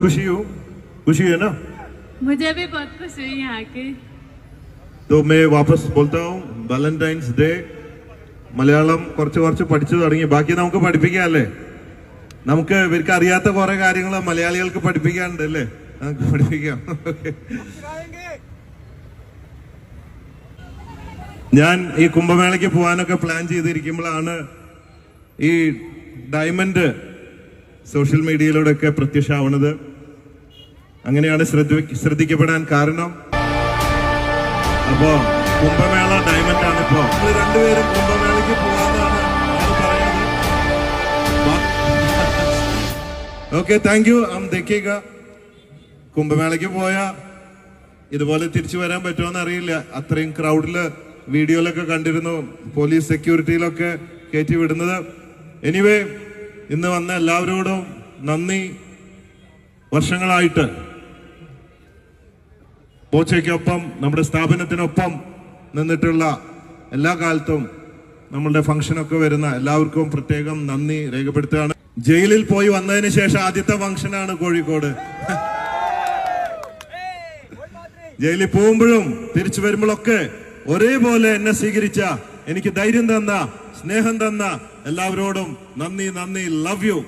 खुशी है ना? मुझे भी बहुत खुशी हुई यहाँ की। तो मैं वापस बोलता हूँ वालेंटाइंस डे മലയാളം കുറച്ച് പഠിച്ചു തുടങ്ങി. ബാക്കി നമുക്ക് പഠിപ്പിക്കാല്ലേ? നമുക്ക് ഇവർക്ക് അറിയാത്ത കുറെ കാര്യങ്ങൾ മലയാളികൾക്ക് പഠിപ്പിക്കാനുണ്ട് അല്ലേ? നമുക്ക് പഠിപ്പിക്കാം. ഞാൻ ഈ കുംഭമേളയ്ക്ക് പോകാനൊക്കെ പ്ലാൻ ചെയ്തിരിക്കുമ്പോഴാണ് ഈ ഡയമണ്ട് സോഷ്യൽ മീഡിയയിലൂടെയൊക്കെ പ്രത്യക്ഷമാവുന്നത്. അങ്ങനെയാണ് ശ്രദ്ധിക്കപ്പെടാൻ കാരണം. അപ്പോ കുംഭമേള ഡയമണ്ട് ആണ്. ഇപ്പോ നമ്മൾ രണ്ടുപേരും കുംഭമേളയ്ക്ക് പോകാന്നാണ് പറയുന്നത്. Okay, thank you. ദേഖേഗ കുംഭമേളയ്ക്ക് പോയാ ഇതുപോലെ തിരിച്ചു വരാൻ പറ്റുമോന്ന് അറിയില്ല. അത്രയും ക്രൗഡില് വീഡിയോയിലൊക്കെ കണ്ടിരുന്നു, പോലീസ് സെക്യൂരിറ്റിയിലൊക്കെ കയറ്റി വിടുന്നത്. എനിവേ, ഇന്ന് വന്ന എല്ലാവരോടും നന്ദി. വർഷങ്ങളായിട്ട് ബോച്ചയ്ക്കൊപ്പം നമ്മുടെ സ്ഥാപനത്തിനൊപ്പം നിന്നിട്ടുള്ള എല്ലാ കാലത്തും നമ്മളുടെ ഫംഗ്ഷനൊക്കെ വരുന്ന എല്ലാവർക്കും പ്രത്യേകം നന്ദി രേഖപ്പെടുത്തുകയാണ്. ജയിലിൽ പോയി വന്നതിന് ശേഷം ആദ്യത്തെ ഫംഗ്ഷനാണ് കോഴിക്കോട്. ജയിലിൽ പോകുമ്പോഴും തിരിച്ചു വരുമ്പോഴൊക്കെ ഒരേപോലെ എന്നെ സ്വീകരിച്ച, എനിക്ക് ധൈര്യം തന്ന, സ്നേഹം തന്ന എല്ലാവരോടും നന്ദി. Love you.